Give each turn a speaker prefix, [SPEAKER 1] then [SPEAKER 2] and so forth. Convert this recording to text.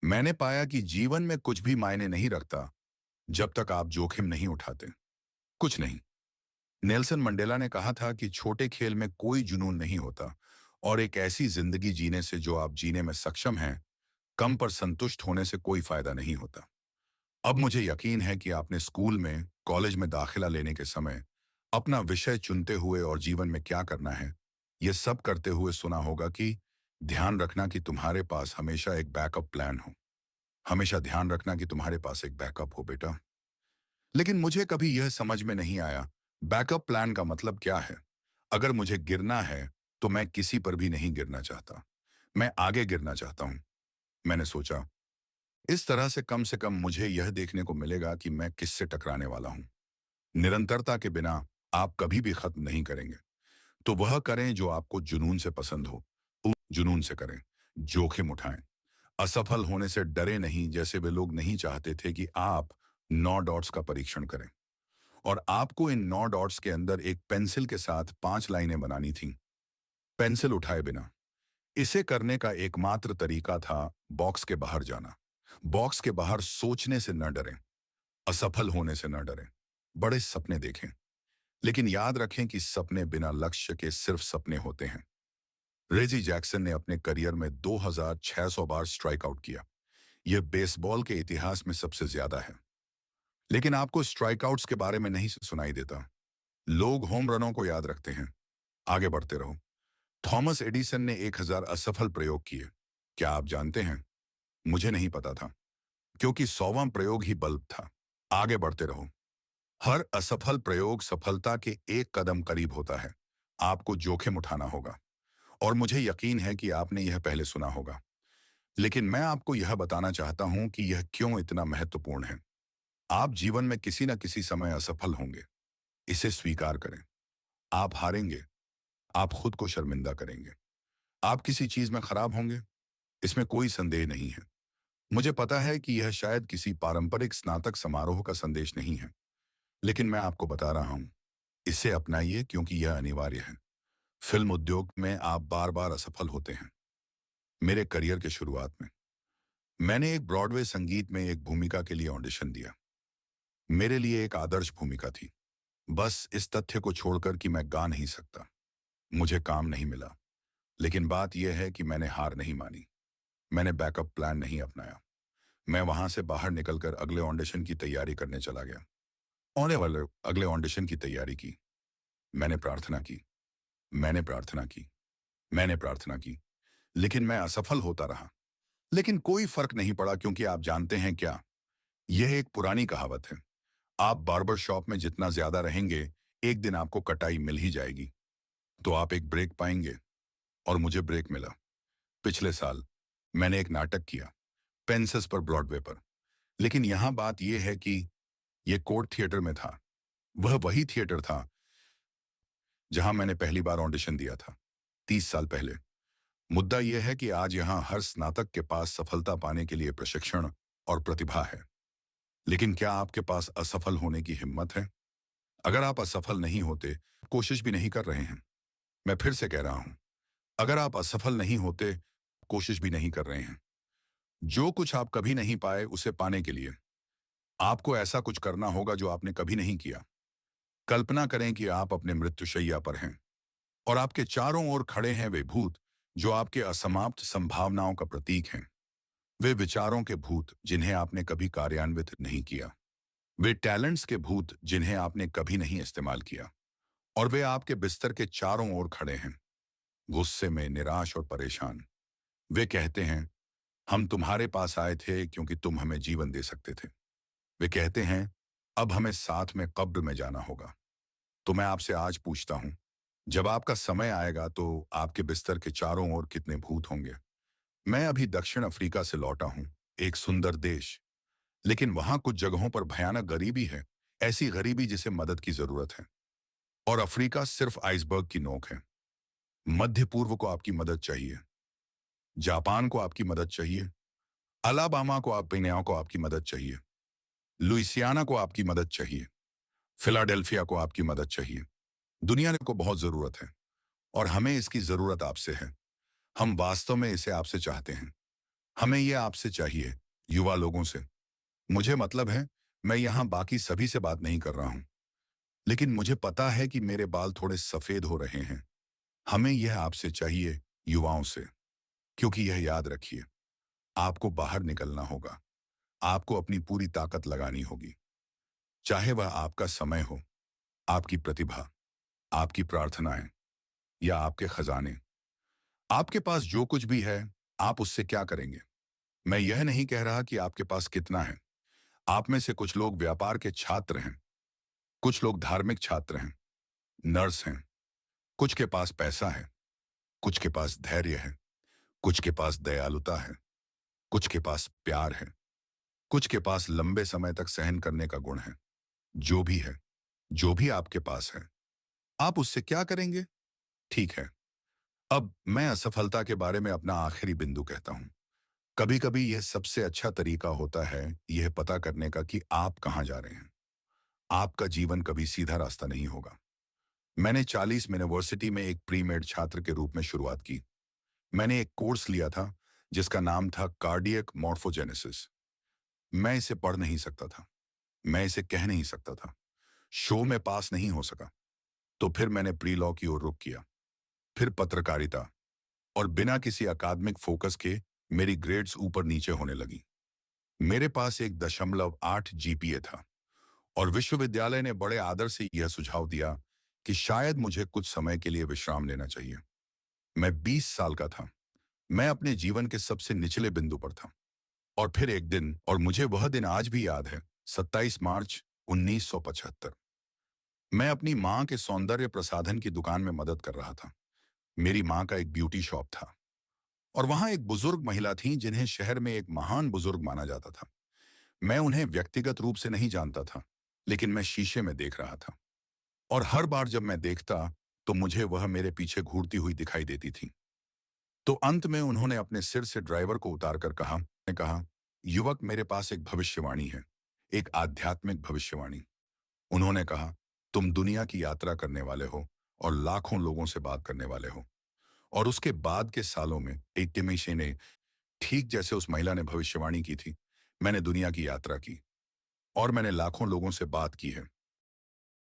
[SPEAKER 1] मैंने पाया कि जीवन में कुछ भी मायने नहीं रखता जब तक आप जोखिम नहीं उठाते। कुछ नहीं। नेल्सन मंडेला ने कहा था कि छोटे खेल में कोई जुनून नहीं होता और एक ऐसी जिंदगी जीने से जो आप जीने में सक्षम हैं, कम पर संतुष्ट होने से कोई फायदा नहीं होता। अब मुझे यकीन है कि आपने स्कूल में, कॉलेज में दाखिला लेने के समय अपना विषय चुनते हुए और जीवन में क्या करना है, ये सब करते हुए सुना होगा कि ध्यान रखना कि तुम्हारे पास हमेशा एक बैकअप प्लान हो। हमेशा ध्यान रखना कि तुम्हारे पास एक बैकअप हो बेटा। लेकिन मुझे कभी यह समझ में नहीं आया, बैकअप प्लान का मतलब क्या है। अगर मुझे गिरना है तो मैं किसी पर भी नहीं गिरना चाहता, मैं आगे गिरना चाहता हूं। मैंने सोचा, इस तरह से कम मुझे यह देखने को मिलेगा कि मैं किससे टकराने वाला हूं। निरंतरता के बिना आप कभी भी खत्म नहीं करेंगे। तो वह करें जो आपको जुनून से पसंद हो। जुनून से करें, जोखिम उठाएं, असफल होने से डरे नहीं, जैसे वे लोग नहीं चाहते थे कि आप 9 डॉट्स का परीक्षण करें। और आपको इन 9 डॉट्स के अंदर एक पेंसिल के साथ 5 लाइनें बनानी थीं, पेंसिल उठाए बिना। इसे करने का एकमात्र तरीका था बॉक्स के बाहर जाना। बॉक्स के बाहर सोचने से न डरें, असफल होने से न डरें, बड़े सपने देखें। लेकिन याद रखें कि सपने बिना लक्ष्य के सिर्फ सपने होते हैं। रेजी जैक्सन ने अपने करियर में 2600 बार स्ट्राइक आउट किया। यह बेसबॉल के इतिहास में सबसे ज्यादा है। लेकिन आपको स्ट्राइकआउट्स के बारे में नहीं सुनाई देता। लोग होम रनों को याद रखते हैं। आगे बढ़ते रहो। थॉमस एडिसन ने 1000 असफल प्रयोग किए। क्या आप जानते हैं? मुझे नहीं पता था, क्योंकि 100वां प्रयोग ही बल्ब था। आगे बढ़ते रहो। हर असफल प्रयोग सफलता के एक कदम करीब होता है। आपको जोखिम उठाना होगा। और मुझे यकीन है कि आपने यह पहले सुना होगा। लेकिन मैं आपको यह बताना चाहता हूं कि यह क्यों इतना महत्वपूर्ण है। आप जीवन में किसी न किसी समय असफल होंगे। इसे स्वीकार करें। आप हारेंगे। आप खुद को शर्मिंदा करेंगे। आप किसी चीज में खराब होंगे। इसमें कोई संदेह नहीं है। मुझे पता है कि यह शायद किसी पारंपरिक स्नातक समारोह का संदेश नहीं है, लेकिन मैं आपको बता रहा हूं, इसे अपनाइए क्योंकि यह अनिवार्य है। फिल्म उद्योग में आप बार बार असफल होते हैं। मेरे करियर के शुरुआत में मैंने एक ब्रॉडवे संगीत में एक भूमिका के लिए ऑडिशन दिया। मेरे लिए एक आदर्श भूमिका थी, बस इस तथ्य को छोड़कर कि मैं गा नहीं सकता। मुझे काम नहीं मिला। लेकिन बात यह है कि मैंने हार नहीं मानी। मैंने बैकअप प्लान नहीं अपनाया। मैं वहां से बाहर निकलकर अगले ऑडिशन की तैयारी करने चला गया। होने वाले अगले ऑडिशन की तैयारी की। मैंने प्रार्थना की। मैंने प्रार्थना की। मैंने प्रार्थना की। लेकिन मैं असफल होता रहा। लेकिन कोई फर्क नहीं पड़ा, क्योंकि आप जानते हैं क्या, यह एक पुरानी कहावत है। आप बार्बर शॉप में जितना ज्यादा रहेंगे, एक दिन आपको कटाई मिल ही जाएगी। तो आप एक ब्रेक पाएंगे। और मुझे ब्रेक मिला। पिछले साल मैंने एक नाटक किया, पेंसेस पर, ब्रॉडवे पर। लेकिन यहां बात यह है कि यह कोर्ट थिएटर में था। वह वही थिएटर था जहां मैंने पहली बार ऑडिशन दिया था, 30 साल पहले। मुद्दा यह है कि आज यहां हर स्नातक के पास सफलता पाने के लिए प्रशिक्षण और प्रतिभा है। लेकिन क्या आपके पास असफल होने की हिम्मत है? अगर आप असफल नहीं होते, कोशिश भी नहीं कर रहे हैं। मैं फिर से कह रहा हूं, अगर आप असफल नहीं होते, कोशिश भी नहीं कर रहे हैं। जो कुछ आप कभी नहीं पाए, उसे पाने के लिए आपको ऐसा कुछ करना होगा जो आपने कभी नहीं किया। कल्पना करें कि आप अपने मृत्युशैया पर हैं और आपके चारों ओर खड़े हैं वे भूत जो आपके असमाप्त संभावनाओं का प्रतीक हैं। वे विचारों के भूत जिन्हें आपने कभी कार्यान्वित नहीं किया। वे टैलेंट्स के भूत जिन्हें आपने कभी नहीं इस्तेमाल किया। और वे आपके बिस्तर के चारों ओर खड़े हैं, गुस्से में, निराश और परेशान। वे कहते हैं, हम तुम्हारे पास आए थे क्योंकि तुम हमें जीवन दे सकते थे। वे कहते हैं, अब हमें साथ में कब्र में जाना होगा। तो मैं आपसे आज पूछता हूं, जब आपका समय आएगा तो आपके बिस्तर के चारों ओर कितने भूत होंगे? मैं अभी दक्षिण अफ्रीका से लौटा हूं, एक सुंदर देश। लेकिन वहां कुछ जगहों पर भयानक गरीबी है, ऐसी गरीबी जिसे मदद की जरूरत है। और अफ्रीका सिर्फ आइसबर्ग की नोक है। मध्य पूर्व को आपकी मदद चाहिए। जापान को आपकी मदद चाहिए। अलाबामा को आपकी मदद चाहिए। लुइसियाना को आपकी मदद चाहिए। फिलाडेल्फिया को आपकी मदद चाहिए। दुनिया को बहुत जरूरत है। और हमें इसकी जरूरत आपसे है। हम वास्तव में इसे आपसे चाहते हैं। हमें यह आपसे चाहिए, युवा लोगों से। मुझे मतलब है, मैं यहाँ बाकी सभी से बात नहीं कर रहा हूँ, लेकिन मुझे पता है कि मेरे बाल थोड़े सफेद हो रहे हैं। हमें यह आपसे चाहिए, युवाओं से। क्योंकि यह याद रखिए, आपको बाहर निकलना होगा। आपको अपनी पूरी ताकत लगानी होगी। चाहे वह आपका समय हो, आपकी प्रतिभा, आपकी प्रार्थनाएं या आपके खजाने। आपके पास जो कुछ भी है, आप उससे क्या करेंगे? मैं यह नहीं कह रहा कि आपके पास कितना है। आप में से कुछ लोग व्यापार के छात्र हैं, कुछ लोग धार्मिक छात्र हैं, नर्स हैं, कुछ के पास पैसा है, कुछ के पास धैर्य है, कुछ के पास दयालुता है, कुछ के पास प्यार है, कुछ के पास लंबे समय तक सहन करने का गुण है। जो भी है, जो भी आपके पास है, आप उससे क्या करेंगे? ठीक है। अब मैं असफलता के बारे में अपना आखिरी बिंदु कहता हूं। कभी कभी यह सबसे अच्छा तरीका होता है यह पता करने का कि आप कहां जा रहे हैं। आपका जीवन कभी सीधा रास्ता नहीं होगा। मैंने 40 में यूनिवर्सिटी में एक प्री मेड छात्र के रूप में शुरुआत की। मैंने एक कोर्स लिया था जिसका नाम था कार्डियक मॉर्फोजेनेसिस। मैं इसे पढ़ नहीं सकता था, मैं इसे कह नहीं सकता था, शो में पास नहीं हो सका। तो फिर मैंने प्री लॉ की ओर रुख किया, फिर पत्रकारिता, और बिना किसी अकादमिक फोकस के मेरी ग्रेड्स ऊपर नीचे होने लगी। मेरे पास 1.8 जीपीए था, और विश्वविद्यालय ने बड़े आदर से यह सुझाव दिया कि शायद मुझे कुछ समय के लिए विश्राम लेना चाहिए। मैं 20 साल का था। मैं अपने जीवन के सबसे निचले बिंदु पर था। और फिर एक दिन, और मुझे वह दिन आज भी याद है, 27 मार्च 1975। मैं अपनी मां के सौंदर्य प्रसाधन की दुकान में मदद कर रहा था। मेरी मां का एक ब्यूटी शॉप था, और वहां एक बुजुर्ग महिला थी जिन्हें शहर में एक महान बुजुर्ग माना जाता था। मैं उन्हें व्यक्तिगत रूप से नहीं जानता था, लेकिन मैं शीशे में देख रहा था, और हर बार जब मैं देखता तो मुझे वह मेरे पीछे घूरती हुई दिखाई देती थी। तो अंत में उन्होंने अपने सिर से ड्राइवर को उतार कर कहा, युवक, मेरे पास एक भविष्यवाणी है, एक आध्यात्मिक भविष्यवाणी। उन्होंने कहा, तुम दुनिया की यात्रा करने वाले हो और लाखों लोगों से बात करने वाले हो। और उसके बाद के सालों में एक टिमिशी ने, ठीक जैसे उस महिला ने भविष्यवाणी की थी, मैंने दुनिया की यात्रा की, और मैंने लाखों लोगों से बात की है।